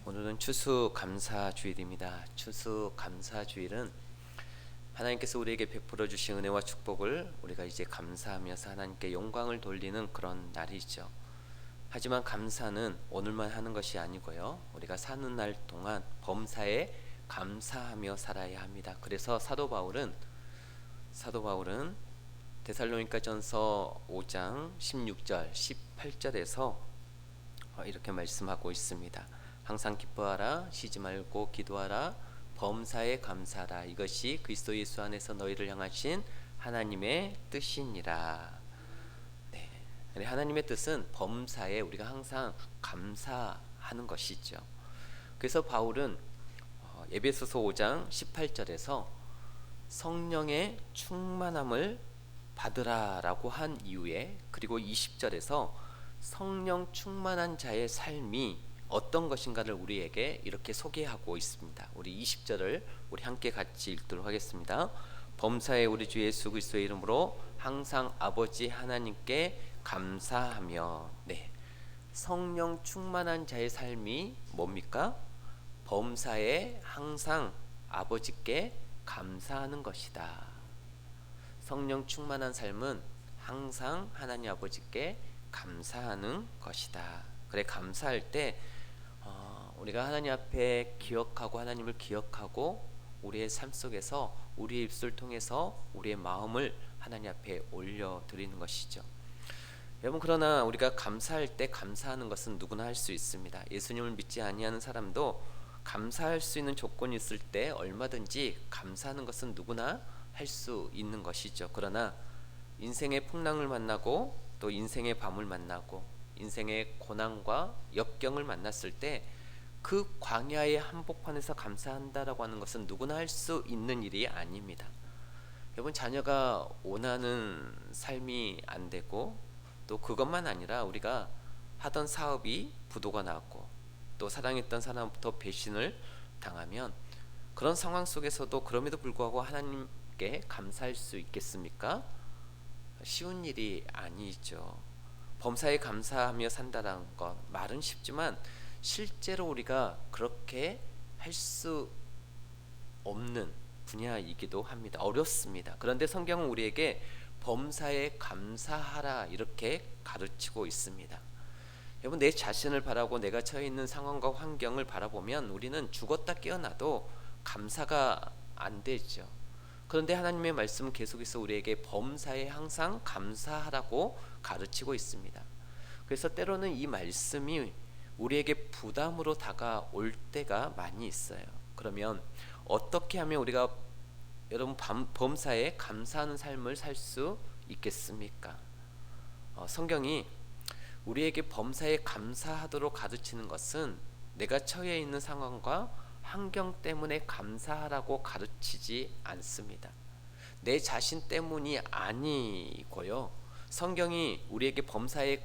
오늘은 추수감사주일입니다. 추수감사주일은 하나님께서 우리에게 베풀어 주신 은혜와 축복을 우리가 이제 감사하면서 하나님께 영광을 돌리는 그런 날이죠. 하지만 감사는 오늘만 하는 것이 아니고요. 우리가 사는 날 동안 범사에 감사하며 살아야 합니다. 그래서 사도 바울은 데살로니가전서 5장 16절 18절에서 이렇게 말씀하고 있습니다. 항상 기뻐하라, 쉬지 말고 기도하라, 범사에 감사하라. 이것이 그리스도 예수 안에서 너희를 향하신 하나님의 뜻이니라. 네. 하나님의 뜻은 범사에 우리가 항상 감사하는 것이죠. 그래서 바울은 에베소서 5장 18절에서 성령의 충만함을 받으라라고 한 이후에, 그리고 20절에서 성령 충만한 자의 삶이 어떤 것인가를 우리에게 이렇게 소개하고 있습니다. 우리 20절을 우리 함께 같이 읽도록 하겠습니다. 범사에 우리 주 예수 그리스도의 이름으로 항상 아버지 하나님께 감사하며. 네, 성령 충만한 자의 삶이 뭡니까? 범사에 항상 아버지께 감사하는 것이다. 성령 충만한 삶은 항상 하나님 아버지께 감사하는 것이다. 그래, 감사할 때 우리가 하나님 앞에 기억하고, 하나님을 기억하고, 우리의 삶 속에서 우리의 입술 통해서 우리의 마음을 하나님 앞에 올려드리는 것이죠. 여러분, 그러나 우리가 감사할 때 감사하는 것은 누구나 할 수 있습니다. 예수님을 믿지 아니하는 사람도 감사할 수 있는 조건이 있을 때 얼마든지 감사하는 것은 누구나 할 수 있는 것이죠. 그러나 인생의 풍랑을 만나고, 또 인생의 밤을 만나고, 인생의 고난과 역경을 만났을 때 그 광야의 한복판에서 감사한다라고 하는 것은 누구나 할 수 있는 일이 아닙니다. 여러분, 자녀가 원하는 삶이 안 되고, 또 그것만 아니라 우리가 하던 사업이 부도가 나고, 또 사랑했던 사람부터 배신을 당하면, 그런 상황 속에서도 그럼에도 불구하고 하나님께 감사할 수 있겠습니까? 쉬운 일이 아니죠. 범사에 감사하며 산다는 것, 말은 쉽지만 실제로 우리가 그렇게 할 수 없는 분야이기도 합니다. 어렵습니다. 그런데 성경은 우리에게 범사에 감사하라 이렇게 가르치고 있습니다. 여러분, 내 자신을 바라고 내가 처해 있는 상황과 환경을 바라보면 우리는 죽었다 깨어나도 감사가 안 되죠. 그런데 하나님의 말씀은 계속해서 우리에게 범사에 항상 감사하라고 가르치고 있습니다. 그래서 때로는 이 말씀이 우리에게 부담으로 다가올 때가 많이 있어요. 그러면 어떻게 하면 우리가, 여러분, 범사에 감사하는 삶을 살 수 있겠습니까? 성경이 우리에게 범사에 감사하도록 가르치는 것은 내가 처해 있는 상황과 환경 때문에 감사하라고 가르치지 않습니다. 내 자신 때문이 아니고요. 성경이 우리에게 범사에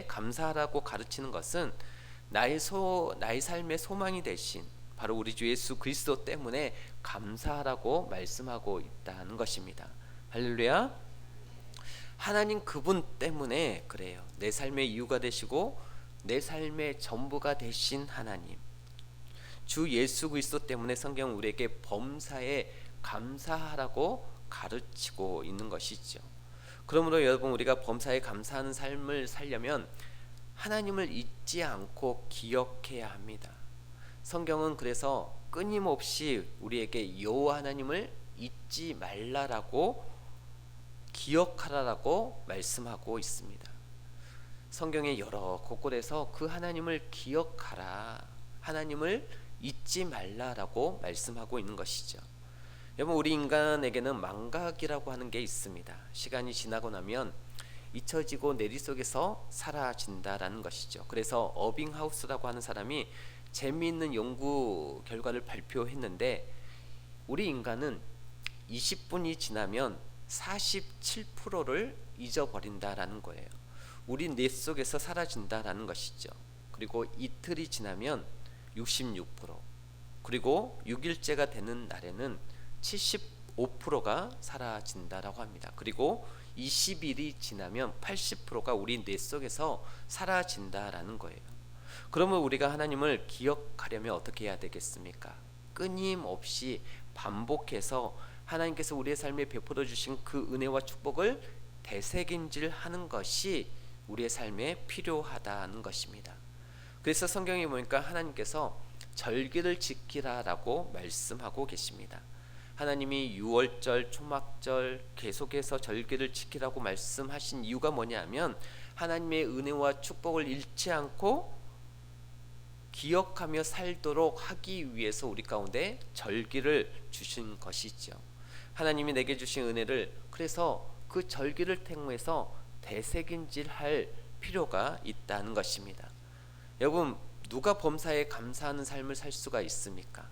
감사하라고 가르치는 것은 나의 삶의 소망이 되신 바로 우리 주 예수 그리스도 때문에 감사하라고 말씀하고 있다는 것입니다. 할렐루야. 하나님 그분 때문에 그래요. 내 삶의 이유가 되시고 내 삶의 전부가 되신 하나님, 주 예수 그리스도 때문에 성경은 우리에게 범사에 감사하라고 가르치고 있는 것이죠. 그러므로 여러분, 우리가 범사에 감사하는 삶을 살려면 하나님을 잊지 않고 기억해야 합니다. 성경은 그래서 끊임없이 우리에게 여호와 하나님을 잊지 말라라고, 기억하라라고 말씀하고 있습니다. 성경의 여러 곳곳에서 그 하나님을 기억하라, 하나님을 잊지 말라라고 말씀하고 있는 것이죠. 여러분, 우리 인간에게는 망각이라고 하는 게 있습니다. 시간이 지나고 나면 잊혀지고 내리 속에서 사라진다라는 것이죠. 그래서 어빙하우스라고 하는 사람이 재미있는 연구 결과를 발표했는데, 우리 인간은 20분이 지나면 47%를 잊어버린다라는 거예요. 우리 뇌 속에서 사라진다라는 것이죠. 그리고 이틀이 지나면 66%, 그리고 6일째가 되는 날에는 75%가 사라진다라고 합니다. 그리고 20일이 지나면 80%가 우리 뇌 속에서 사라진다라는 거예요. 그러면 우리가 하나님을 기억하려면 어떻게 해야 되겠습니까? 끊임없이 반복해서 하나님께서 우리의 삶에 베풀어 주신 그 은혜와 축복을 되새김질하는 것이 우리의 삶에 필요하다는 것입니다. 그래서 성경에 보니까 하나님께서 절기를 지키라라고 말씀하고 계십니다. 하나님이 유월절, 초막절 계속해서 절기를 지키라고 말씀하신 이유가 뭐냐면 하나님의 은혜와 축복을 잃지 않고 기억하며 살도록 하기 위해서 우리 가운데 절기를 주신 것이죠. 하나님이 내게 주신 은혜를 그래서 그 절기를 통해서 되새김질할 필요가 있다는 것입니다. 여러분, 누가 범사에 감사하는 삶을 살 수가 있습니까?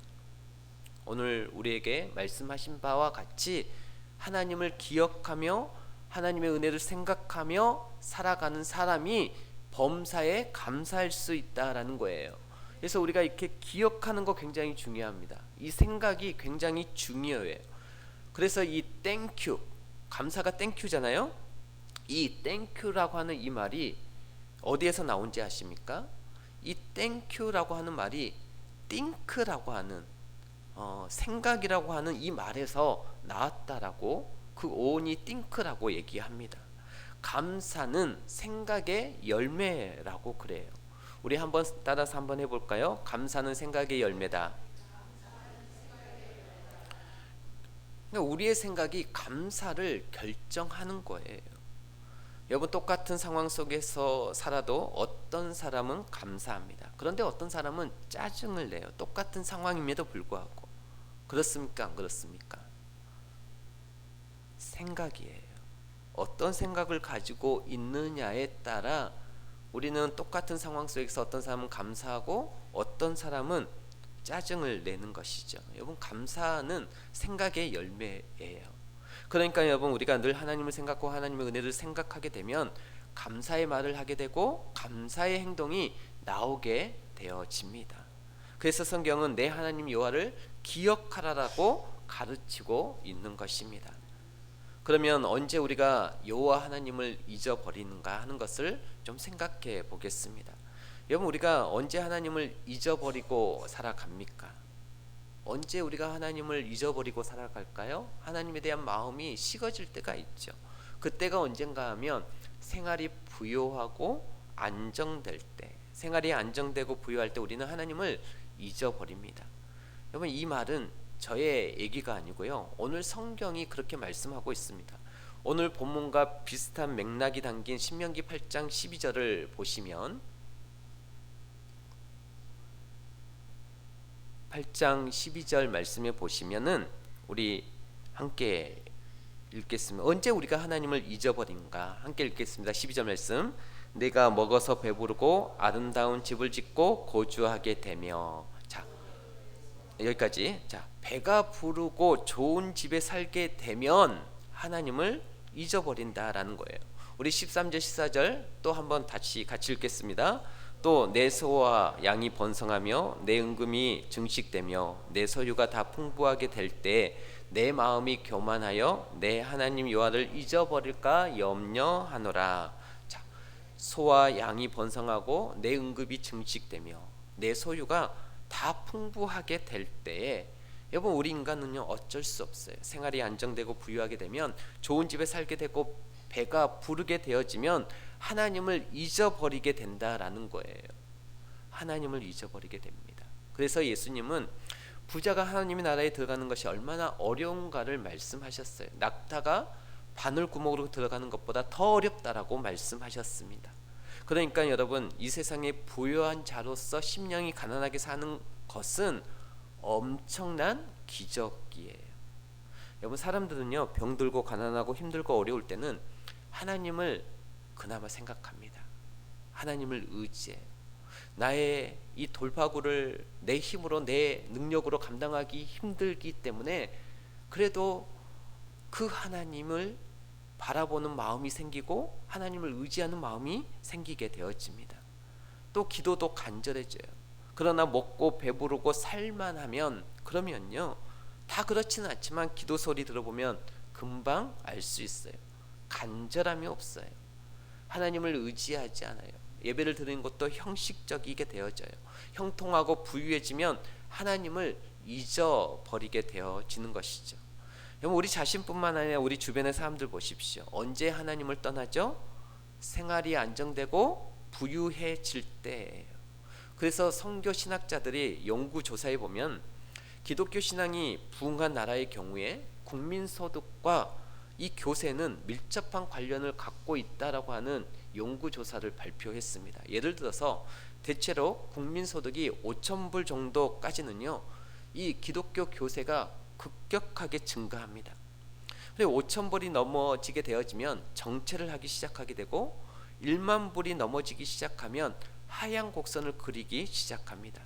오늘 우리에게 말씀하신 바와 같이 하나님을 기억하며 하나님의 은혜를 생각하며 살아가는 사람이 범사에 감사할 수 있다라는 거예요. 그래서 우리가 이렇게 기억하는 거 굉장히 중요합니다. 이 생각이 굉장히 중요해요. 그래서 이 땡큐, 감사가 땡큐잖아요. 이 땡큐라고 하는 이 말이 어디에서 나온지 아십니까? 이 땡큐라고 하는 말이 띵크라고 하는 생각이라고 하는 이 말에서 나왔다라고, 그 오온이 띵크라고 얘기합니다. 감사는 생각의 열매라고 그래요. 우리 한번 따라서 한번 해볼까요? 감사는 생각의 열매다. 그러니까 우리의 생각이 감사를 결정하는 거예요. 여러분, 똑같은 상황 속에서 살아도 어떤 사람은 감사합니다. 그런데 어떤 사람은 짜증을 내요. 똑같은 상황임에도 불구하고. 그렇습니까? 안 그렇습니까? 생각이에요. 어떤 생각을 가지고 있느냐에 따라 우리는 똑같은 상황 속에서 어떤 사람은 감사하고 어떤 사람은 짜증을 내는 것이죠. 여러분, 감사는 생각의 열매예요. 그러니까 여러분, 우리가 늘 하나님을 생각하고 하나님의 은혜를 생각하게 되면 감사의 말을 하게 되고 감사의 행동이 나오게 되어집니다. 그래서 성경은 내 하나님 여호와를 기억하라라고 가르치고 있는 것입니다. 그러면 언제 우리가 여호와 하나님을 잊어버리는가 하는 것을 좀 생각해 보겠습니다. 여러분, 우리가 언제 하나님을 잊어버리고 살아갑니까? 언제 우리가 하나님을 잊어버리고 살아갈까요? 하나님에 대한 마음이 식어질 때가 있죠. 그때가 언젠가 하면 생활이 부요하고 안정될 때, 생활이 안정되고 부요할 때 우리는 하나님을 잊어버립니다. 여러분, 이 말은 저의 얘기가 아니고요, 오늘 성경이 그렇게 말씀하고 있습니다. 오늘 본문과 비슷한 맥락이 담긴 신명기 8장 12절을 보시면 8장 12절 말씀에 보시면은 우리 함께 읽겠습니다. 언제 우리가 하나님을 잊어버린가? 함께 읽겠습니다. 12절 말씀. 내가 먹어서 배부르고 아름다운 집을 짓고 거주하게 되며. 자, 여기까지. 자, 배가 부르고 좋은 집에 살게 되면 하나님을 잊어버린다라는 거예요. 우리 13절 14절 또 한번 다시 같이 읽겠습니다. 또 내 소와 양이 번성하며 내 은금이 증식되며 내 소유가 다 풍부하게 될 때 내 마음이 교만하여 내 하나님 여호와를 잊어버릴까 염려하노라. 자, 소와 양이 번성하고 내 은급이 증식되며 내 소유가 다 풍부하게 될 때에, 여러분, 우리 인간은요 어쩔 수 없어요. 생활이 안정되고 부유하게 되면, 좋은 집에 살게 되고 배가 부르게 되어지면 하나님을 잊어버리게 된다라는 거예요. 하나님을 잊어버리게 됩니다. 그래서 예수님은 부자가 하나님의 나라에 들어가는 것이 얼마나 어려운가를 말씀하셨어요. 낙타가 바늘구멍으로 들어가는 것보다 더 어렵다라고 말씀하셨습니다. 그러니까 여러분, 이 세상에 부유한 자로서 심령이 가난하게 사는 것은 엄청난 기적이에요. 여러분, 사람들은요 병들고 가난하고 힘들고 어려울 때는 하나님을 그나마 생각합니다. 하나님을 의지해요. 나의 이 돌파구를 내 힘으로 내 능력으로 감당하기 힘들기 때문에 그래도 그 하나님을 바라보는 마음이 생기고 하나님을 의지하는 마음이 생기게 되어집니다. 또 기도도 간절해져요. 그러나 먹고 배부르고 살만하면, 그러면요 다 그렇지는 않지만 기도 소리 들어보면 금방 알 수 있어요. 간절함이 없어요. 하나님을 의지하지 않아요. 예배를 드리는 것도 형식적이게 되어져요. 형통하고 부유해지면 하나님을 잊어버리게 되어지는 것이죠. 여러분, 우리 자신뿐만 아니라 우리 주변의 사람들 보십시오. 언제 하나님을 떠나죠? 생활이 안정되고 부유해질 때예요. 그래서 선교 신학자들이 연구 조사해 보면 기독교 신앙이 부흥한 나라의 경우에 국민소득과 이 교세는 밀접한 관련을 갖고 있다라고 하는 연구조사를 발표했습니다. 예를 들어서 대체로 국민소득이 5,000불 정도까지는요, 이 기독교 교세가 급격하게 증가합니다. 5,000불이 넘어지게 되어지면 정체를 하기 시작하게 되고 1만 불이 넘어지기 시작하면 하향 곡선을 그리기 시작합니다.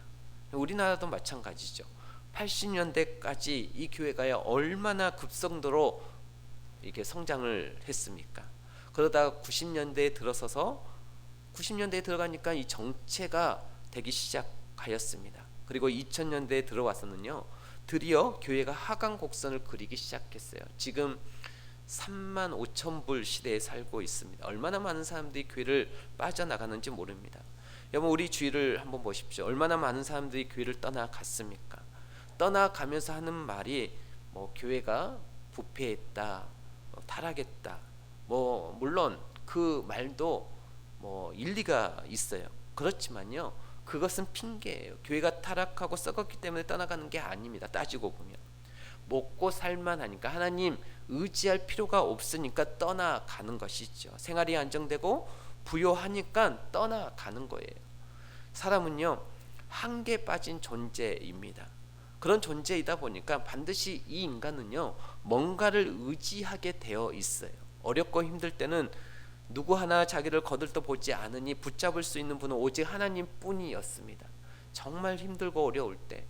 우리나라도 마찬가지죠. 80년대까지 이 교회가 얼마나 급성도로 이렇게 성장을 했습니까? 그러다가 90년대에 들어서서 90년대에 들어가니까 이 정체가 되기 시작하였습니다. 그리고 2000년대에 들어와서는요, 드디어 교회가 하강 곡선을 그리기 시작했어요. 지금 3만 5천 불 시대에 살고 있습니다. 얼마나 많은 사람들이 교회를 빠져나가는지 모릅니다. 여러분, 우리 주위를 한번 보십시오. 얼마나 많은 사람들이 교회를 떠나갔습니까? 떠나가면서 하는 말이 교회가 부패했다, 타락했다. 물론 그 말도 일리가 있어요. 그렇지만요, 그것은 핑계예요. 교회가 타락하고 썩었기 때문에 떠나가는 게 아닙니다. 따지고 보면 먹고 살만하니까, 하나님 의지할 필요가 없으니까 떠나가는 것이죠. 생활이 안정되고 부요하니까 떠나가는 거예요. 사람은요, 한계 빠진 존재입니다. 그런 존재이다 보니까 반드시 이 인간은요, 뭔가를 의지하게 되어 있어요. 어렵고 힘들 때는 누구 하나 자기를 거들떠 보지 않으니 붙잡을 수 있는 분은 오직 하나님 뿐이었습니다. 정말 힘들고 어려울 때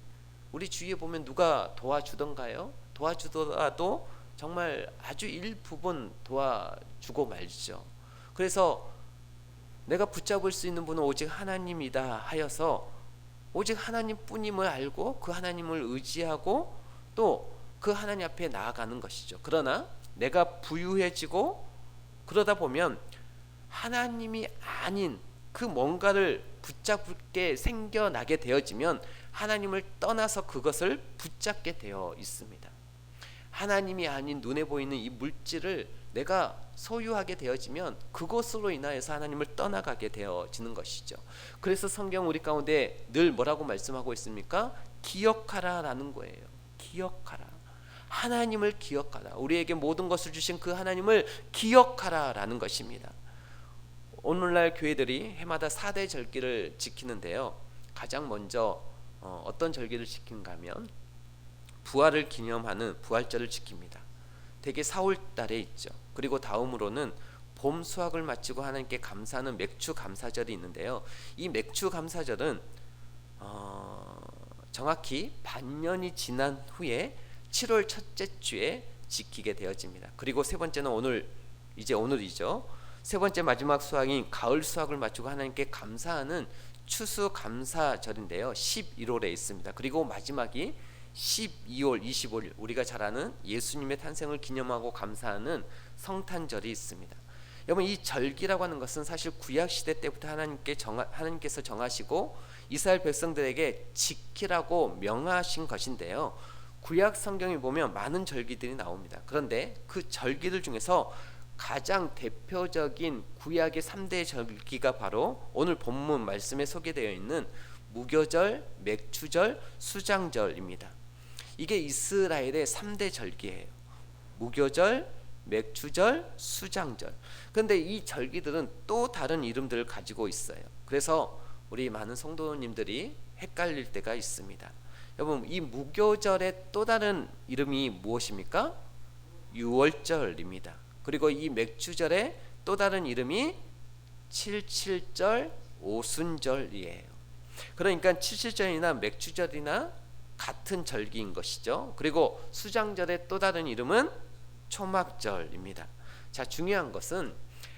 우리 주위에 보면 누가 도와주던가요? 도와주더라도 정말 아주 일부분 도와주고 말죠. 그래서 내가 붙잡을 수 있는 분은 오직 하나님이다 하여서 오직 하나님뿐임을 알고 그 하나님을 의지하고 또 그 하나님 앞에 나아가는 것이죠. 그러나 내가 부유해지고 그러다 보면 하나님이 아닌 그 뭔가를 붙잡게 생겨나게 되어지면 하나님을 떠나서 그것을 붙잡게 되어 있습니다. 하나님이 아닌 눈에 보이는 이 물질을 내가 소유하게 되어지면 그것으로 인하여서 하나님을 떠나가게 되어지는 것이죠. 그래서 성경 우리 가운데 늘 뭐라고 말씀하고 있습니까? 기억하라 라는 거예요. 기억하라. 하나님을 기억하라. 우리에게 모든 것을 주신 그 하나님을 기억하라 라는 것입니다. 오늘날 교회들이 해마다 4대 절기를 지키는데요, 가장 먼저 어떤 절기를 지킨가 하면 부활을 기념하는 부활절을 지킵니다. 대개 4월 달에 있죠. 그리고 다음으로는 봄 수확을 마치고 하나님께 감사하는 맥주 감사절이 있는데요, 이 맥주 감사절은 정확히 반년이 지난 후에 7월 첫째 주에 지키게 되어집니다. 그리고 세 번째는 오늘이죠. 세 번째 마지막 수확인 가을 수확을 마치고 하나님께 감사하는 추수 감사절인데요, 11월에 있습니다. 그리고 마지막이 12월 25일, 우리가 잘 아는 예수님의 탄생을 기념하고 감사하는 성탄절이 있습니다. 여러분, 이 절기라고 하는 것은 사실 구약시대 때부터 하나님께서 정하시고 이스라엘 백성들에게 지키라고 명하신 것인데요, 구약 성경에 보면 많은 절기들이 나옵니다. 그런데 그 절기들 중에서 가장 대표적인 구약의 3대 절기가 바로 오늘 본문 말씀에 소개되어 있는 무교절, 맥추절, 수장절입니다. 이게 이스라엘의 3대 절기예요. 무교절, 맥추절, 수장절. 그런데 이 절기들은 또 다른 이름들을 가지고 있어요. 그래서 우리 많은 성도님들이 헷갈릴 때가 있습니다. 여러분, 이 무교절의 또 다른 이름이 무엇입니까? 유월절입니다. 그리고 이 맥추절의 또 다른 이름이 칠칠절, 오순절이에요. 그러니까 칠칠절이나 맥추절이나 같은 절기인 것이죠. 그리고 수장절의 또 다른 이름은 초막절입니다. 자, 중요한 것은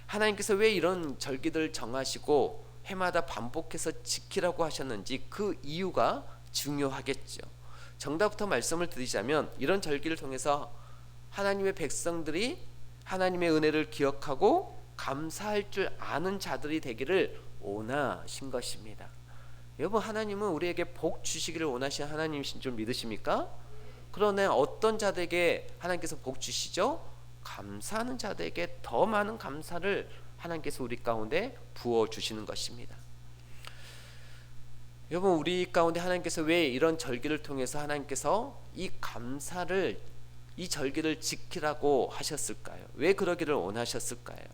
하나님께서 왜 이런 절기들을 정하시고 해마다 반복해서 지키라고 하셨는지 그 이유가 중요하겠죠. 정답부터 말씀을 드리자면 이런 절기를 통해서 하나님의 백성들이 하나님의 은혜를 기억하고 감사할 줄 아는 자들이 되기를 원하신 것입니다. 여러분, 하나님은 우리에게 복 주시기를 원하시는 하나님이신 줄 믿으십니까? 그러나 어떤 자들에게 하나님께서 복 주시죠? 감사하는 자들에게 더 많은 감사를 하나님께서 우리 가운데 부어 주시는 것입니다. 여러분, 우리 가운데 하나님께서 왜 이런 절기를 통해서 하나님께서 이 감사를, 이 절기를 지키라고 하셨을까요? 왜 그러기를 원하셨을까요?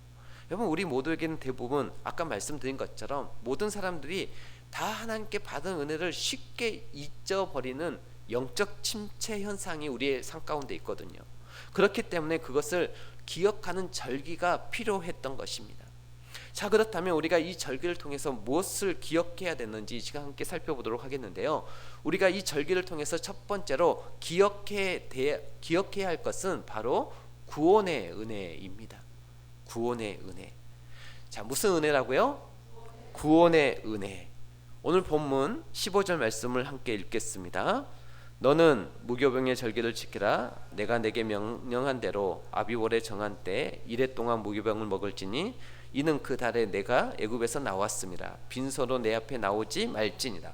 여러분, 우리 모두에게는 대부분 아까 말씀드린 것처럼 모든 사람들이 다 하나님께 받은 은혜를 쉽게 잊어버리는 영적 침체 현상이 우리의 삶 가운데 있거든요. 그렇기 때문에 그것을 기억하는 절기가 필요했던 것입니다. 자, 그렇다면 우리가 이 절기를 통해서 무엇을 기억해야 되는지 이 시간 함께 살펴보도록 하겠는데요. 우리가 이 절기를 통해서 첫 번째로 기억해야 할 것은 바로 구원의 은혜입니다. 구원의 은혜. 자, 무슨 은혜라고요? 구원의 은혜. 오늘 본문 15절 말씀을 함께 읽겠습니다. 너는 무교병의 절기를 지키라. 내가 내게 명령한 대로 아비월에 정한 때 이레 동안 무교병을 먹을지니 이는 그 달에 내가 애굽에서 나왔습니다. 빈손으로 내 앞에 나오지 말지니라.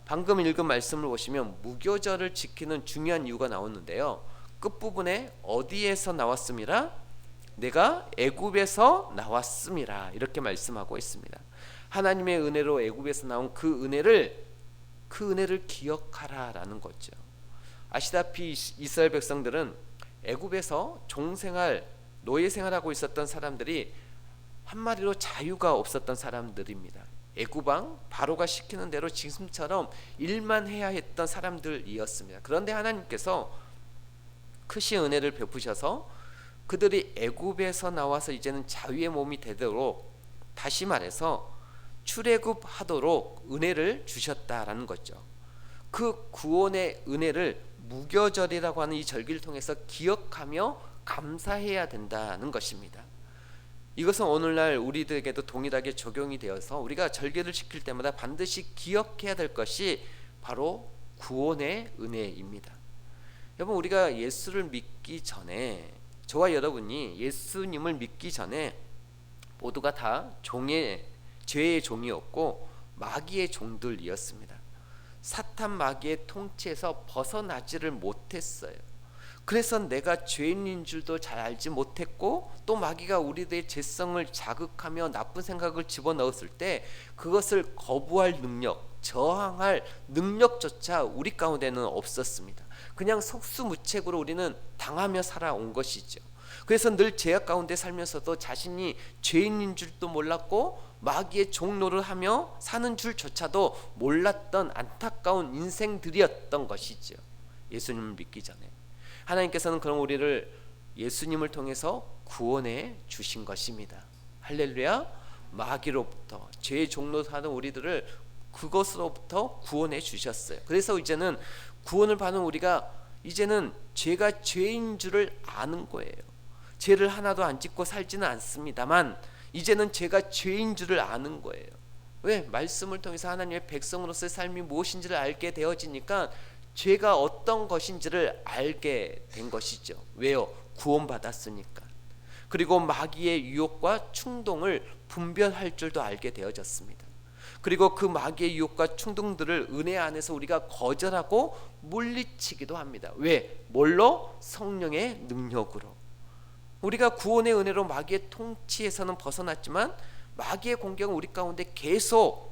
방금 읽은 말씀을 보시면 무교절을 지키는 중요한 이유가 나오는데요. 끝부분에 어디에서 나왔습니다? 내가 애굽에서 나왔습니다. 이렇게 말씀하고 있습니다. 하나님의 은혜로 애굽에서 나온 그 은혜를 기억하라라는 거죠. 아시다시피 이스라엘 백성들은 애굽에서 종생활, 노예 생활하고 있었던 사람들이 한마디로 자유가 없었던 사람들입니다. 애굽왕 바로가 시키는 대로 지금처럼 일만 해야 했던 사람들이었습니다. 그런데 하나님께서 크신 은혜를 베푸셔서 그들이 애굽에서 나와서 이제는 자유의 몸이 되도록, 다시 말해서 출애굽하도록 은혜를 주셨다라는 거죠. 그 구원의 은혜를 무교절이라고 하는 이 절기를 통해서 기억하며 감사해야 된다는 것입니다. 이것은 오늘날 우리들에게도 동일하게 적용이 되어서 우리가 절기를 지킬 때마다 반드시 기억해야 될 것이 바로 구원의 은혜입니다. 여러분, 우리가 예수를 믿기 전에, 저와 여러분이 예수님을 믿기 전에 모두가 다 죄의 종이었고 마귀의 종들이었습니다. 사탄 마귀의 통치에서 벗어나지를 못했어요. 그래서 내가 죄인인 줄도 잘 알지 못했고, 또 마귀가 우리들의 죄성을 자극하며 나쁜 생각을 집어넣었을 때 그것을 거부할 능력, 저항할 능력조차 우리 가운데는 없었습니다. 그냥 속수무책으로 우리는 당하며 살아온 것이죠. 그래서 늘 죄악 가운데 살면서도 자신이 죄인인 줄도 몰랐고 마귀의 종노를 하며 사는 줄조차도 몰랐던 안타까운 인생들이었던 것이죠. 예수님을 믿기 전에. 하나님께서는 그럼 우리를 예수님을 통해서 구원해 주신 것입니다. 할렐루야. 마귀로부터, 죄의 종노를 하는 우리들을 그것으로부터 구원해 주셨어요. 그래서 이제는 구원을 받은 우리가 이제는 죄가 죄인 줄을 아는 거예요. 죄를 하나도 안 짓고 살지는 않습니다만 이제는 죄가 죄인 줄을 아는 거예요. 왜? 말씀을 통해서 하나님의 백성으로서의 삶이 무엇인지를 알게 되어지니까 죄가 어떤 것인지를 알게 된 것이죠. 왜요? 구원받았으니까. 그리고 마귀의 유혹과 충동을 분별할 줄도 알게 되어졌습니다. 그리고 그 마귀의 유혹과 충동들을 은혜 안에서 우리가 거절하고 물리치기도 합니다. 왜? 뭘로? 성령의 능력으로. 우리가 구원의 은혜로 마귀의 통치에서는 벗어났지만 마귀의 공격은 우리 가운데 계속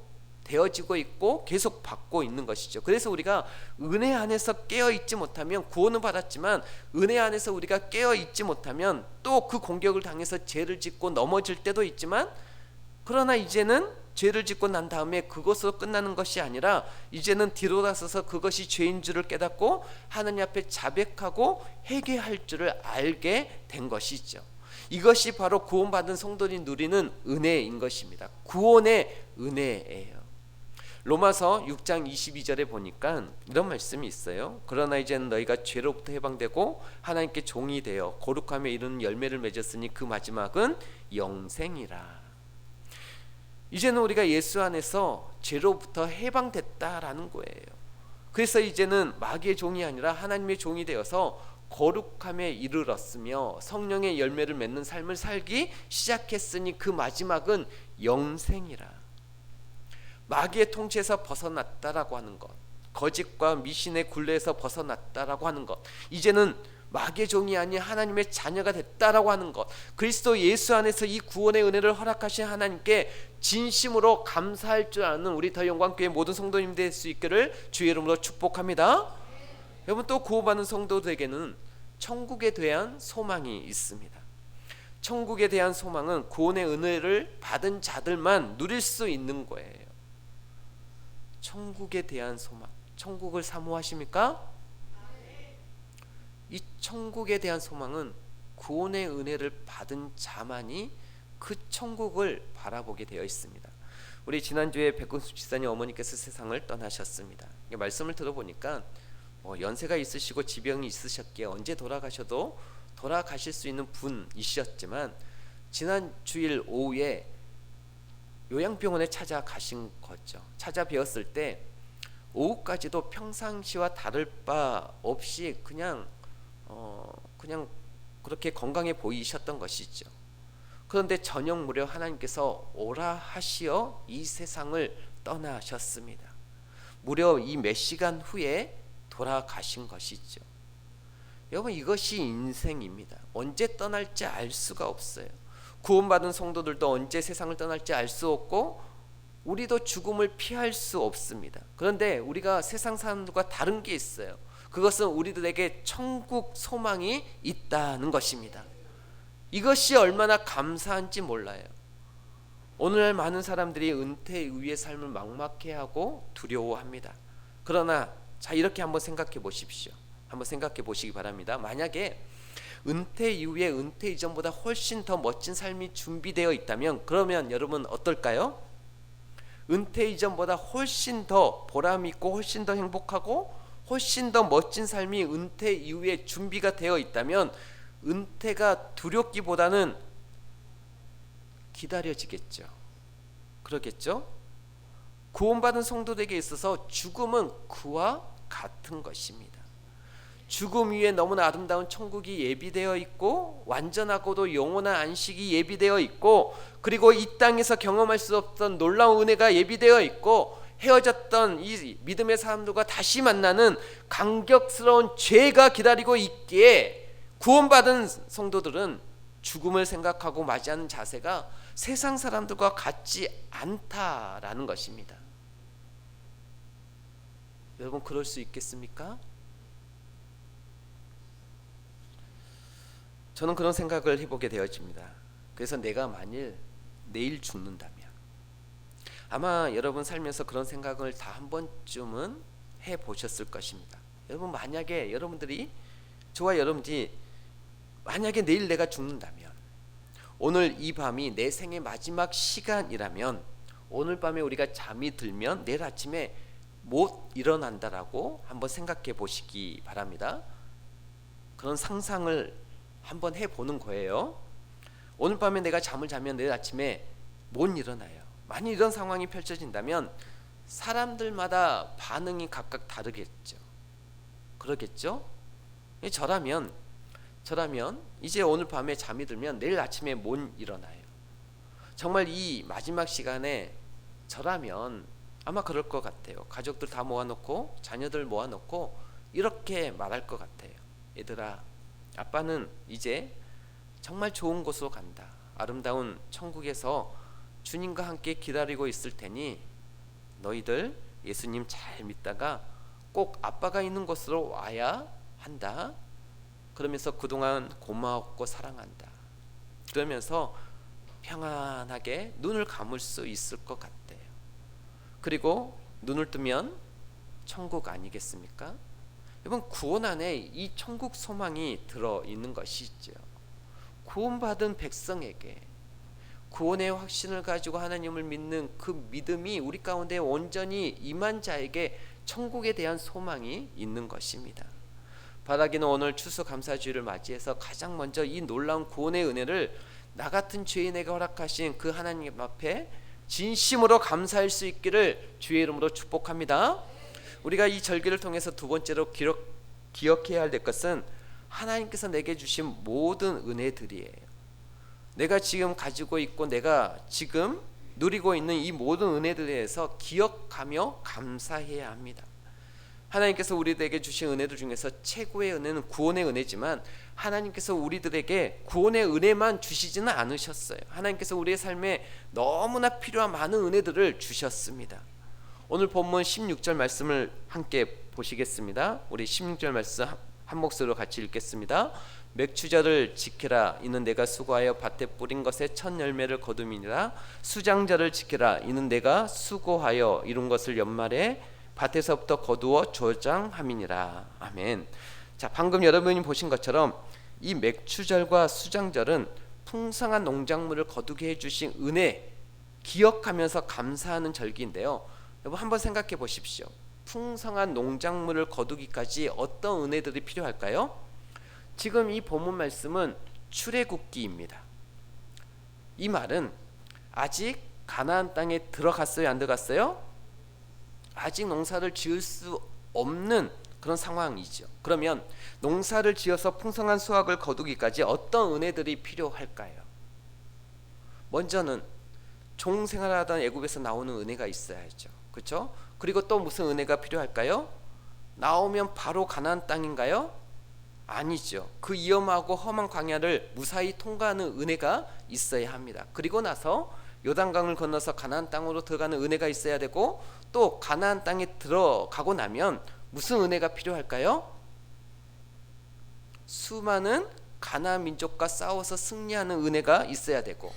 되어지고 있고 계속 받고 있는 것이죠. 그래서 우리가 은혜 안에서 깨어있지 못하면, 구원은 받았지만 은혜 안에서 우리가 깨어있지 못하면 또 그 공격을 당해서 죄를 짓고 넘어질 때도 있지만, 그러나 이제는 죄를 짓고 난 다음에 그것으로 끝나는 것이 아니라 이제는 뒤돌아서서 그것이 죄인 줄을 깨닫고 하나님 앞에 자백하고 회개할 줄을 알게 된 것이죠. 이것이 바로 구원받은 성도들이 누리는 은혜인 것입니다. 구원의 은혜예요. 로마서 6장 22절에 보니까 이런 말씀이 있어요. 그러나 이제는 너희가 죄로부터 해방되고 하나님께 종이 되어 거룩함에 이르는 열매를 맺었으니 그 마지막은 영생이라. 이제는 우리가 예수 안에서 죄로부터 해방됐다라는 거예요. 그래서 이제는 마귀의 종이 아니라 하나님의 종이 되어서 거룩함에 이르렀으며 성령의 열매를 맺는 삶을 살기 시작했으니 그 마지막은 영생이라. 마귀의 통치에서 벗어났다라고 하는 것, 거짓과 미신의 굴레에서 벗어났다라고 하는 것, 이제는 마귀의 종이 아닌 하나님의 자녀가 됐다라고 하는 것, 그리스도 예수 안에서 이 구원의 은혜를 허락하신 하나님께 진심으로 감사할 줄 아는 우리 더 영광교회 모든 성도님 될 수 있기를 주의 이름으로 축복합니다. 여러분, 또 구원받은 성도들에게는 천국에 대한 소망이 있습니다. 천국에 대한 소망은 구원의 은혜를 받은 자들만 누릴 수 있는 거예요. 천국에 대한 소망, 천국을 사모하십니까? 이 천국에 대한 소망은 구원의 은혜를 받은 자만이 그 천국을 바라보게 되어 있습니다. 우리 지난주에 백근수 지사님 어머니께서 세상을 떠나셨습니다. 말씀을 들어보니까 연세가 있으시고 지병이 있으셨기에 언제 돌아가셔도 돌아가실 수 있는 분이셨지만 지난 주일 오후에 요양병원에 찾아가신 거죠. 찾아뵈었을 때 오후까지도 평상시와 다를 바 없이 그냥 그렇게 건강해 보이셨던 것이죠. 그런데 저녁 무렵 하나님께서 오라 하시어 이 세상을 떠나셨습니다. 무려 이 몇 시간 후에 돌아가신 것이죠. 여러분, 이것이 인생입니다. 언제 떠날지 알 수가 없어요. 구원받은 성도들도 언제 세상을 떠날지 알 수 없고 우리도 죽음을 피할 수 없습니다. 그런데 우리가 세상 사람들과 다른 게 있어요. 그것은 우리들에게 천국 소망이 있다는 것입니다. 이것이 얼마나 감사한지 몰라요. 오늘날 많은 사람들이 은퇴 이후의 삶을 막막해하고 두려워합니다. 그러나 자, 이렇게 한번 생각해 보십시오. 한번 생각해 보시기 바랍니다. 만약에 은퇴 이후에 은퇴 이전보다 훨씬 더 멋진 삶이 준비되어 있다면 그러면 여러분 어떨까요? 은퇴 이전보다 훨씬 더 보람 있고 훨씬 더 행복하고 훨씬 더 멋진 삶이 은퇴 이후에 준비가 되어 있다면 은퇴가 두렵기보다는 기다려지겠죠. 그러겠죠? 구원받은 성도들에게 있어서 죽음은 그와 같은 것입니다. 죽음 위에 너무나 아름다운 천국이 예비되어 있고 완전하고도 영원한 안식이 예비되어 있고 그리고 이 땅에서 경험할 수 없던 놀라운 은혜가 예비되어 있고 헤어졌던 이 믿음의 사람들과 다시 만나는 감격스러운 죄가 기다리고 있기에 구원받은 성도들은 죽음을 생각하고 맞이하는 자세가 세상 사람들과 같지 않다라는 것입니다. 여러분, 그럴 수 있겠습니까? 저는 그런 생각을 해보게 되어집니다. 그래서 내가 만일 내일 죽는다면 아마 여러분 살면서 그런 생각을 다 한 번쯤은 해보셨을 것입니다. 여러분, 만약에 여러분들이 저와 여러분들이 만약에 내일 내가 죽는다면 오늘 이 밤이 내 생의 마지막 시간이라면 오늘 밤에 우리가 잠이 들면 내일 아침에 못 일어난다라고 한번 생각해 보시기 바랍니다. 그런 상상을 한번 해보는 거예요. 오늘 밤에 내가 잠을 자면 내일 아침에 못 일어나요. 만약 이런 상황이 펼쳐진다면 사람들마다 반응이 각각 다르겠죠. 그러겠죠? 저라면 이제 오늘 밤에 잠이 들면 내일 아침에 못 일어나요. 정말 이 마지막 시간에 저라면 아마 그럴 것 같아요. 가족들 다 모아놓고 자녀들 모아놓고 이렇게 말할 것 같아요. 얘들아, 아빠는 이제 정말 좋은 곳으로 간다. 아름다운 천국에서 주님과 함께 기다리고 있을 테니 너희들 예수님 잘 믿다가 꼭 아빠가 있는 곳으로 와야 한다. 그러면서 그동안 고마웠고 사랑한다. 그러면서 평안하게 눈을 감을 수 있을 것 같아요. 그리고 눈을 뜨면 천국 아니겠습니까? 여러분, 구원 안에 이 천국 소망이 들어있는 것이죠. 구원받은 백성에게 구원의 확신을 가지고 하나님을 믿는 그 믿음이 우리 가운데 온전히 임한 자에게 천국에 대한 소망이 있는 것입니다. 바라기는 오늘 추수감사주일을 맞이해서 가장 먼저 이 놀라운 구원의 은혜를 나 같은 죄인에게 허락하신 그 하나님 앞에 진심으로 감사할 수 있기를 주의 이름으로 축복합니다. 우리가 이 절기를 통해서 두 번째로 기억해야 할 것은 하나님께서 내게 주신 모든 은혜들이에요. 내가 지금 가지고 있고 내가 지금 누리고 있는 이 모든 은혜들에 대해서 기억하며 감사해야 합니다. 하나님께서 우리들에게 주신 은혜들 중에서 최고의 은혜는 구원의 은혜지만 하나님께서 우리들에게 구원의 은혜만 주시지는 않으셨어요. 하나님께서 우리의 삶에 너무나 필요한 많은 은혜들을 주셨습니다. 오늘 본문 16절 말씀을 함께 보시겠습니다. 우리 16절 말씀 한 목소리로 같이 읽겠습니다. 맥추자를 지키라. 이는 내가 수고하여 밭에 뿌린 것에 첫 열매를 거둠이니라. 수장자를 지키라. 이는 내가 수고하여 이룬 것을 연말에 밭에서부터 거두어 조장함이니라. 아멘. 자, 방금 여러분이 보신 것처럼 이 맥추절과 수장절은 풍성한 농작물을 거두게 해주신 은혜 기억하면서 감사하는 절기인데요. 여러분 한번 생각해 보십시오. 풍성한 농작물을 거두기까지 어떤 은혜들이 필요할까요? 지금 이 본문 말씀은 출애굽기입니다. 이 말은 아직 가나안 땅에 들어갔어요, 안 들어갔어요? 아직 농사를 지을 수 없는 그런 상황이죠. 그러면 농사를 지어서 풍성한 수확을 거두기까지 어떤 은혜들이 필요할까요? 먼저는 종생활하던 애굽에서 나오는 은혜가 있어야죠. 그렇죠? 그리고 또 무슨 은혜가 필요할까요? 나오면 바로 가나안 땅인가요? 아니죠. 그 위험하고 험한 광야를 무사히 통과하는 은혜가 있어야 합니다. 그리고 나서 요단강을 건너서 가나안 땅으로 들어가는 은혜가 있어야 되고, 또 가나안 땅에 들어가고 나면 무슨 은혜가 필요할까요? 수많은 가나안 민족과 싸워서 승리하는 은혜가 있어야 되고,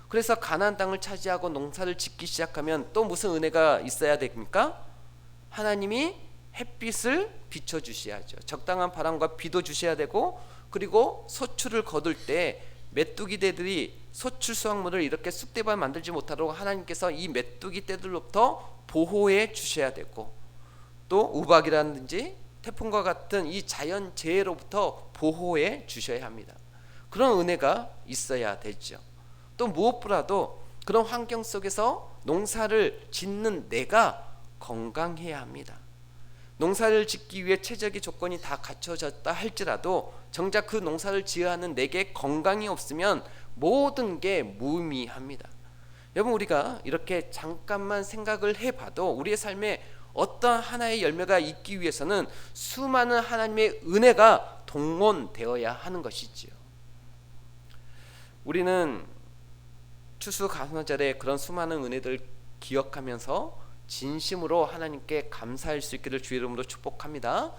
그래서 가나안 땅을 차지하고 농사를 짓기 시작하면 또 무슨 은혜가 있어야 됩니까? 하나님이 햇빛을 비춰주셔야죠. 적당한 바람과 비도 주셔야 되고, 그리고 소출을 거둘 때 메뚜기 떼들이 소출 수확물을 이렇게 쑥대밭 만들지 못하도록 하나님께서 이 메뚜기 떼들로부터 보호해 주셔야 되고, 또 우박이라든지 태풍과 같은 이 자연 재해로부터 보호해 주셔야 합니다. 그런 은혜가 있어야 되죠. 또 무엇보다도 그런 환경 속에서 농사를 짓는 내가 건강해야 합니다. 농사를 짓기 위해 최적의 조건이 다 갖춰졌다 할지라도 정작 그 농사를 지어야 하는 내게 건강이 없으면 모든 게 무의미합니다. 여러분, 우리가 이렇게 잠깐만 생각을 해봐도 우리의 삶에 어떤 하나의 열매가 있기 위해서는 수많은 하나님의 은혜가 동원되어야 하는 것이지요. 우리는 추수감사절에 그런 수많은 은혜들을 기억하면서 진심으로 하나님께 감사할 수 있기를 주의 이름으로 축복합니다.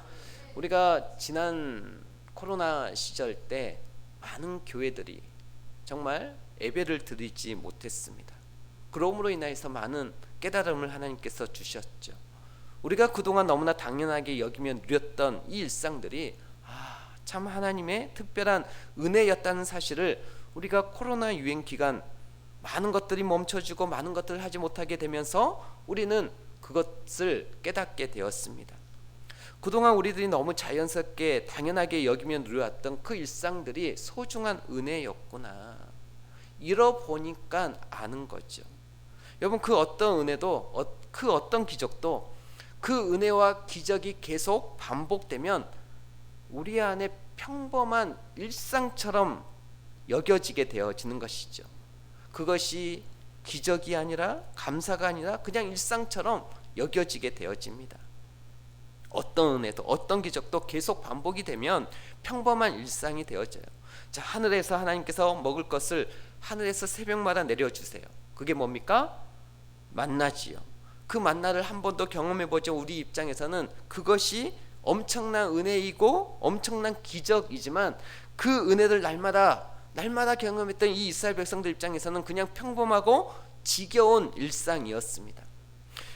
우리가 지난 코로나 시절 때 많은 교회들이 정말 예배를 드리지 못했습니다. 그러므로 인하여서 많은 깨달음을 하나님께서 주셨죠. 우리가 그동안 너무나 당연하게 여기며 누렸던 이 일상들이 참 하나님의 특별한 은혜였다는 사실을 우리가 코로나 유행 기간 많은 것들이 멈춰지고 많은 것들을 하지 못하게 되면서 우리는 그것을 깨닫게 되었습니다. 그동안 우리들이 너무 자연스럽게 당연하게 여기며 누려왔던 그 일상들이 소중한 은혜였구나, 잃어보니까 아는 거죠. 여러분, 그 어떤 은혜도 그 어떤 기적도 그 은혜와 기적이 계속 반복되면 우리 안에 평범한 일상처럼 여겨지게 되어지는 것이죠. 그것이 기적이 아니라 감사가 아니라 그냥 일상처럼 여겨지게 되어집니다. 어떤 은혜도 어떤 기적도 계속 반복이 되면 평범한 일상이 되어져요. 자, 하늘에서 하나님께서 먹을 것을 하늘에서 새벽마다 내려주세요. 그게 뭡니까? 만나지요. 그 만나를 한 번도 경험해보죠. 우리 입장에서는 그것이 엄청난 은혜이고 엄청난 기적이지만 그 은혜를 날마다 경험했던 이 이스라엘 백성들 입장에서는 그냥 평범하고 지겨운 일상이었습니다.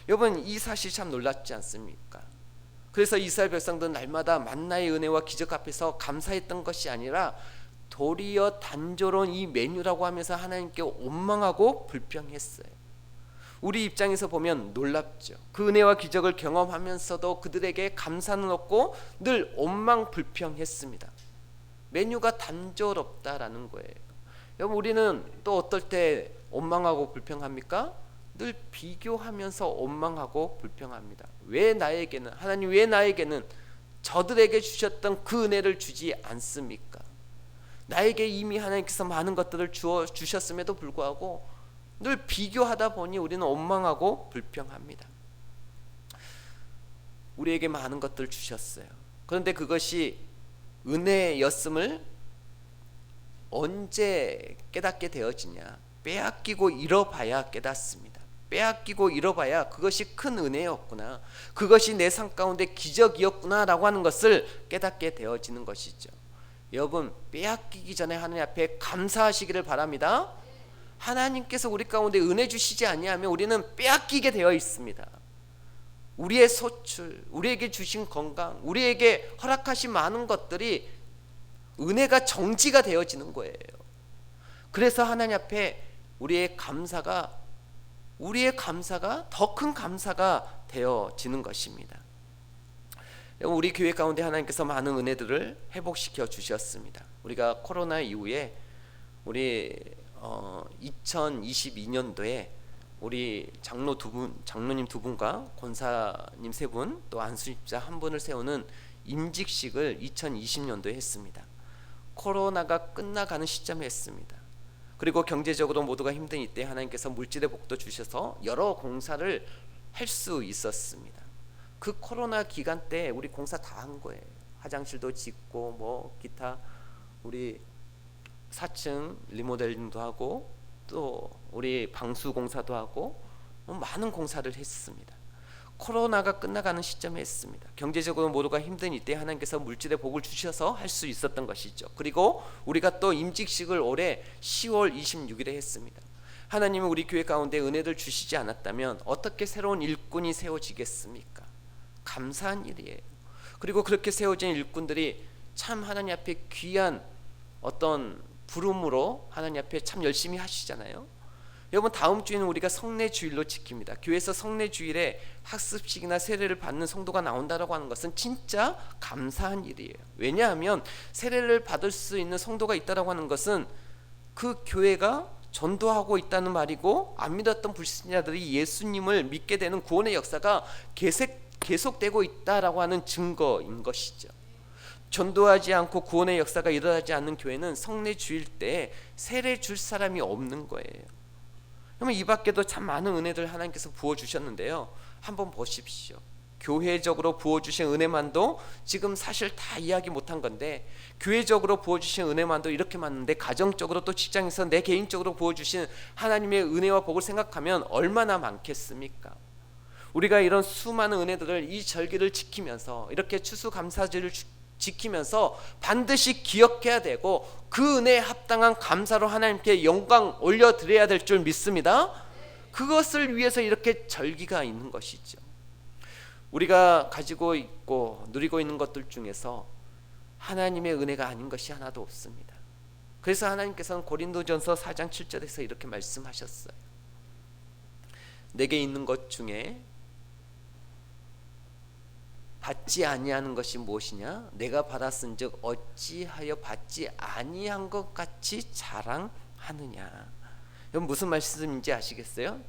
여러분, 이 사실 참 놀랍지 않습니까? 그래서 이스라엘 백성들은 날마다 만나의 은혜와 기적 앞에서 감사했던 것이 아니라 도리어 단조로운 이 메뉴라고 하면서 하나님께 원망하고 불평했어요. 우리 입장에서 보면 놀랍죠. 그 은혜와 기적을 경험하면서도 그들에게 감사는 없고 늘 원망 불평했습니다. 메뉴가 단조롭다라는 거예요. 여러분, 우리는 또 어떨 때 원망하고 불평합니까? 늘 비교하면서 원망하고 불평합니다. 왜 나에게는, 하나님 왜 나에게는 저들에게 주셨던 그 은혜를 주지 않습니까? 나에게 이미 하나님께서 많은 것들을 주셨음에도 불구하고 늘 비교하다 보니 우리는 원망하고 불평합니다. 우리에게 많은 것들을 주셨어요. 그런데 그것이 은혜였음을 언제 깨닫게 되어지냐? 빼앗기고 잃어봐야 깨닫습니다. 빼앗기고 잃어봐야 그것이 큰 은혜였구나, 그것이 내 삶 가운데 기적이었구나 라고 하는 것을 깨닫게 되어지는 것이죠. 여러분, 빼앗기기 전에 하나님 앞에 감사하시기를 바랍니다. 하나님께서 우리 가운데 은혜 주시지 아니하면 우리는 빼앗기게 되어 있습니다. 우리의 소출, 우리에게 주신 건강, 우리에게 허락하신 많은 것들이 은혜가 정지가 되어지는 거예요. 그래서 하나님 앞에 우리의 감사가 더 큰 감사가 되어지는 것입니다. 우리 교회 가운데 하나님께서 많은 은혜들을 회복시켜 주셨습니다. 우리가 코로나 이후에 우리 2022년도에 우리 장로님 두 분과 권사님 세 분, 또 안수집사 한 분을 세우는 임직식을 2020년도에 했습니다. 코로나가 끝나가는 시점에 했습니다. 그리고 경제적으로 모두가 힘든 이때 하나님께서 물질의 복도 주셔서 여러 공사를 할 수 있었습니다. 그 코로나 기간 때 우리 공사 다 한 거예요. 화장실도 짓고 뭐 기타 우리 4층 리모델링도 하고 또 우리 방수 공사도 하고 많은 공사를 했습니다. 코로나가 끝나가는 시점에 했습니다. 경제적으로 모두가 힘든 이때 하나님께서 물질의 복을 주셔서 할 수 있었던 것이죠. 그리고 우리가 또 임직식을 올해 10월 26일에 했습니다. 하나님은 우리 교회 가운데 은혜를 주시지 않았다면 어떻게 새로운 일꾼이 세워지겠습니까? 감사한 일이에요. 그리고 그렇게 세워진 일꾼들이 참 하나님 앞에 귀한 어떤 부름으로 하나님 앞에 참 열심히 하시잖아요. 여러분, 다음 주에는 우리가 성례주일로 지킵니다. 교회에서 성례주일에 학습식이나 세례를 받는 성도가 나온다라고 하는 것은 진짜 감사한 일이에요. 왜냐하면 세례를 받을 수 있는 성도가 있다라고 하는 것은 그 교회가 전도하고 있다는 말이고, 안 믿었던 불신자들이 예수님을 믿게 되는 구원의 역사가 계속되고 있다라고 하는 증거인 것이죠. 전도하지 않고 구원의 역사가 일어나지 않는 교회는 성례주일 때 세례 줄 사람이 없는 거예요. 그러면 이 밖에도 참 많은 은혜들 하나님께서 부어주셨는데요, 한번 보십시오. 교회적으로 부어주신 은혜만도 지금 사실 다 이야기 못한 건데, 교회적으로 부어주신 은혜만도 이렇게 많은데 가정적으로 또 직장에서 내 개인적으로 부어주신 하나님의 은혜와 복을 생각하면 얼마나 많겠습니까? 우리가 이런 수많은 은혜들을 이 절기를 지키면서, 이렇게 추수감사절을 지키면서 반드시 기억해야 되고, 그 은혜에 합당한 감사로 하나님께 영광 올려드려야 될 줄 믿습니다. 그것을 위해서 이렇게 절기가 있는 것이죠. 우리가 가지고 있고 누리고 있는 것들 중에서 하나님의 은혜가 아닌 것이 하나도 없습니다. 그래서 하나님께서는 고린도전서 4장 7절에서 이렇게 말씀하셨어요. 내게 있는 것 중에 받지 아니하는 것이 무엇이냐? 내가 받았은즉 어찌하여 받지 아니한 것 같이 자랑하느냐? 이건 무슨 말씀인지 아시겠어요?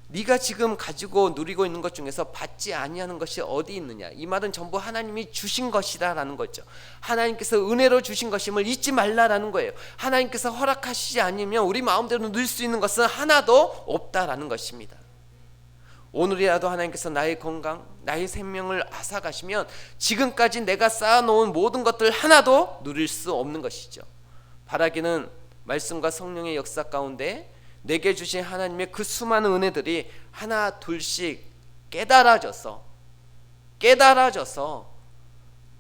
네가 지금 가지고 누리고 있는 것 중에서 받지 아니하는 것이 어디 있느냐? 이 말은 전부 하나님이 주신 것이다라는 거죠. 하나님께서 은혜로 주신 것임을 잊지 말라라는 거예요. 하나님께서 허락하시지 않으면 우리 마음대로 누릴 수 있는 것은 하나도 없다라는 것입니다. 오늘이라도 하나님께서 나의 건강, 나의 생명을 앗아가시면 지금까지 내가 쌓아놓은 모든 것들 하나도 누릴 수 없는 것이죠. 바라기는 말씀과 성령의 역사 가운데 내게 주신 하나님의 그 수많은 은혜들이 하나 둘씩 깨달아져서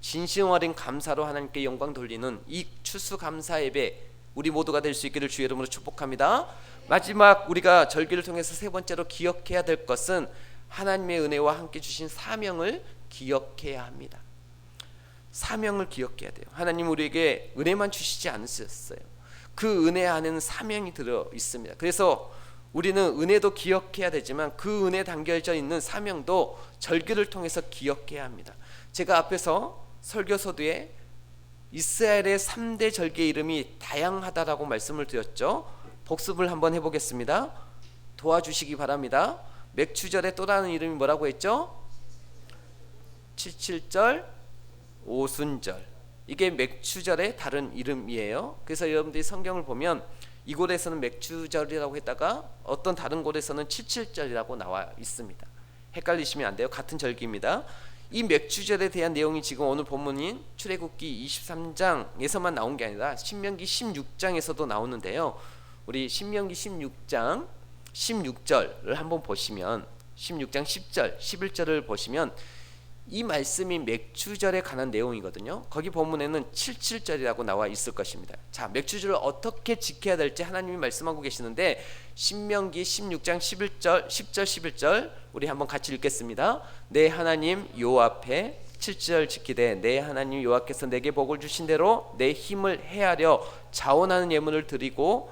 진심 어린 감사로 하나님께 영광 돌리는 이 추수감사 예배 우리 모두가 될 수 있기를 주의 이름으로 축복합니다. 마지막 우리가 절기를 통해서 세 번째로 기억해야 될 것은 하나님의 은혜와 함께 주신 사명을 기억해야 합니다. 사명을 기억해야 돼요. 하나님 우리에게 은혜만 주시지 않으셨어요. 그 은혜 안에는 사명이 들어 있습니다. 그래서 우리는 은혜도 기억해야 되지만 그 은혜 담겨져 있는 사명도 절기를 통해서 기억해야 합니다. 제가 앞에서 설교서두에 이스라엘의 3대 절기의 이름이 다양하다라고 말씀을 드렸죠. 복습을 한번 해보겠습니다. 도와주시기 바랍니다. 맥추절의 또 다른 이름이 뭐라고 했죠? 칠칠절, 오순절. 이게 맥추절의 다른 이름이에요. 그래서 여러분들이 성경을 보면 이곳에서는 맥주절이라고 했다가 어떤 다른 곳에서는 칠칠절이라고 나와 있습니다. 헷갈리시면 안 돼요. 같은 절기입니다. 이 맥주절에 대한 내용이 지금 오늘 본문인 출애굽기 23장에서만 나온 게 아니라 신명기 16장에서도 나오는데요. 우리 신명기 16장 16절을 한번 보시면 16장 10절 11절을 보시면 이 말씀이 맥주절에 관한 내용이거든요. 거기 본문에는 칠칠절이라고 나와 있을 것입니다. 자, 맥주절을 어떻게 지켜야 될지 하나님이 말씀하고 계시는데 신명기 16장 11절 10절 11절 우리 한번 같이 읽겠습니다. 내 하나님 여호와 앞에 칠절 지키되 내 하나님 여호와께서 내게 복을 주신 대로 내 힘을 헤아려 자원하는 예물을 드리고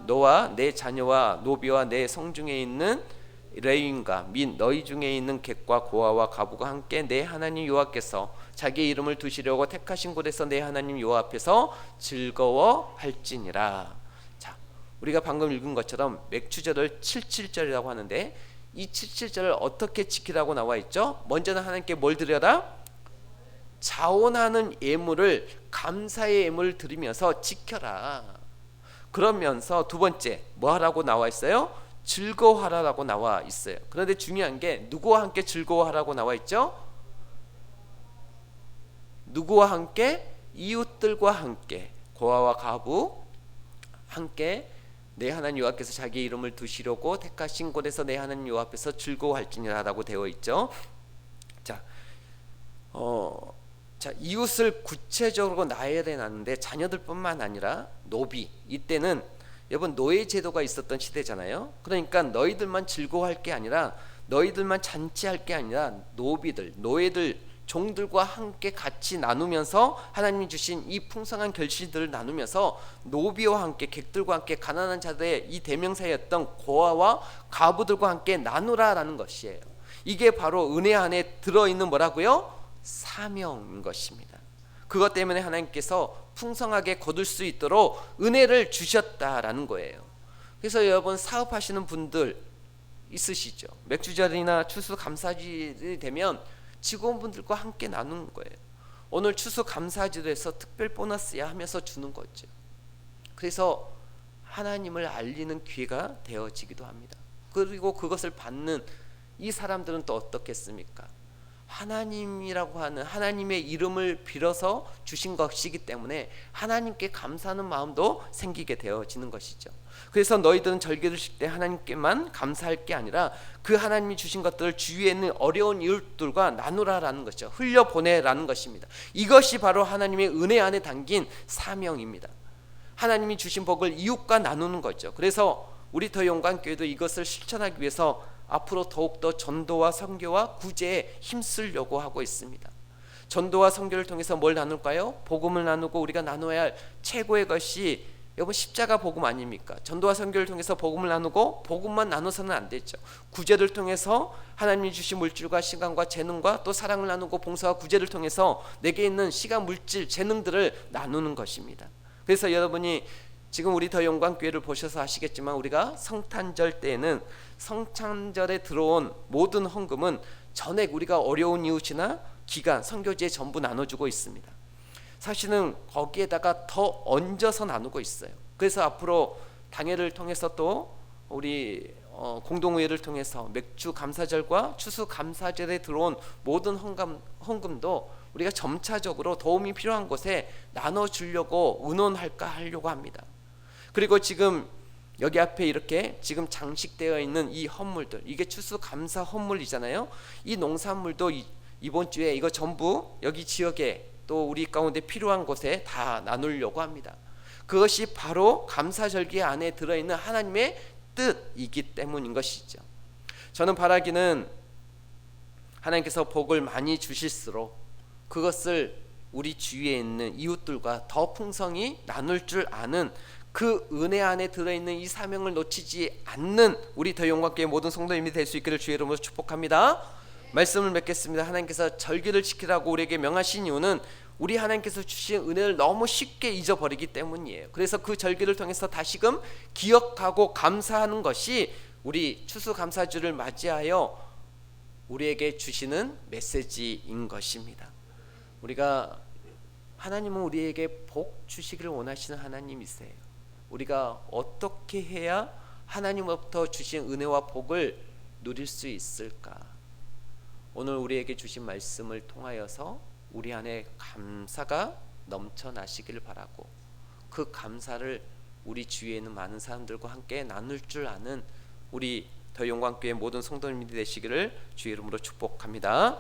너와 내 자녀와 노비와 내 성중에 있는 레위인과 및 너희 중에 있는 객과 고아와 가부가 함께 내 하나님 여호와께서 자기의 이름을 두시려고 택하신 곳에서 내 하나님 여호와 앞에서 즐거워할지니라. 자, 우리가 방금 읽은 것처럼 맥주절을 칠칠절이라고 하는데 이 칠칠절을 어떻게 지키라고 나와 있죠? 먼저는 하나님께 뭘 드려라? 자원하는 예물을 감사의 예물을 드리면서 지켜라. 그러면서 두 번째 뭐 하라고 나와 있어요? 즐거워하라라고 나와 있어요. 그런데 중요한 게 누구와 함께 즐거워하라고 나와 있죠? 누구와 함께? 이웃들과 함께 고아와 가부 함께 내 하나님 여호와께서 자기 이름을 두시려고 택하신 곳에서 내 하나님 여호와 앞에서 즐거워할지니라라고 되어 있죠. 자, 이웃을 구체적으로 나열해 놨는데 자녀들뿐만 아니라 노비, 이때는 여러분 노예 제도가 있었던 시대잖아요. 그러니까 너희들만 즐거워할 게 아니라 너희들만 잔치할 게 아니라 노비들, 노예들, 종들과 함께 같이 나누면서 하나님이 주신 이 풍성한 결실들을 나누면서 노비와 함께 객들과 함께 가난한 자들의 이 대명사였던 고아와 가부들과 함께 나누라라는 것이에요. 이게 바로 은혜 안에 들어있는 뭐라고요? 사명인 것입니다. 그것 때문에 하나님께서 풍성하게 거둘 수 있도록 은혜를 주셨다라는 거예요. 그래서 여러분 사업하시는 분들 있으시죠? 맥주절이나 추수감사절이 되면 직원분들과 함께 나누는 거예요. 오늘 추수감사절에서 특별 보너스야 하면서 주는 거죠. 그래서 하나님을 알리는 기회가 되어지기도 합니다. 그리고 그것을 받는 이 사람들은 또 어떻겠습니까? 하나님이라고 하는 하나님의 이름을 빌어서 주신 것이기 때문에 하나님께 감사하는 마음도 생기게 되어지는 것이죠. 그래서 너희들은 절기를 지킬 때 하나님께만 감사할 게 아니라 그 하나님이 주신 것들을 주위에 있는 어려운 이웃들과 나누라라는 것이죠. 흘려보내라는 것입니다. 이것이 바로 하나님의 은혜 안에 담긴 사명입니다. 하나님이 주신 복을 이웃과 나누는 거죠. 그래서 우리 더 영광교회도 이것을 실천하기 위해서 앞으로 더욱더 전도와 선교와 구제에 힘쓰려고 하고 있습니다. 전도와 선교를 통해서 뭘 나눌까요? 복음을 나누고 우리가 나눠야 할 최고의 것이 여러분 십자가 복음 아닙니까? 전도와 선교를 통해서 복음을 나누고 복음만 나눠서는 안 되죠. 구제를 통해서 하나님이 주신 물질과 시간과 재능과 또 사랑을 나누고 봉사와 구제를 통해서 내게 있는 시간, 물질, 재능들을 나누는 것입니다. 그래서 여러분이 지금 우리 더 영광교회를 보셔서 아시겠지만 우리가 성탄절 때에는 성탄절에 들어온 모든 헌금은 전액 우리가 어려운 이웃이나 기간, 선교지에 전부 나눠주고 있습니다. 사실은 거기에다가 더 얹어서 나누고 있어요. 그래서 앞으로 당회를 통해서 또 우리 공동의회를 통해서 맥주 감사절과 추수 감사절에 들어온 모든 헌금도 우리가 점차적으로 도움이 필요한 곳에 나눠주려고 의논할까 하려고 합니다. 그리고 지금 여기 앞에 이렇게 지금 장식되어 있는 이 헌물들, 이게 추수감사 헌물이잖아요. 이 농산물도 이번 주에 이거 전부 여기 지역에 또 우리 가운데 필요한 곳에 다 나누려고 합니다. 그것이 바로 감사절기 안에 들어있는 하나님의 뜻이기 때문인 것이죠. 저는 바라기는 하나님께서 복을 많이 주실수록 그것을 우리 주위에 있는 이웃들과 더 풍성히 나눌 줄 아는 그 은혜 안에 들어있는 이 사명을 놓치지 않는 우리 더 영광교회 모든 성도님이 될 수 있기를 주의 이름으로 축복합니다. 말씀을 맺겠습니다. 하나님께서 절기를 지키라고 우리에게 명하신 이유는 우리 하나님께서 주신 은혜를 너무 쉽게 잊어버리기 때문이에요. 그래서 그 절기를 통해서 다시금 기억하고 감사하는 것이 우리 추수감사주를 맞이하여 우리에게 주시는 메시지인 것입니다. 우리가 하나님은 우리에게 복 주시기를 원하시는 하나님이세요. 우리가 어떻게 해야 하나님으로부터 주신 은혜와 복을 누릴 수 있을까? 오늘 우리에게 주신 말씀을 통하여서 우리 안에 감사가 넘쳐나시길 바라고, 그 감사를 우리 주위에 있는 많은 사람들과 함께 나눌 줄 아는 우리 더 영광교회 모든 성도님들이 되시기를 주의 이름으로 축복합니다.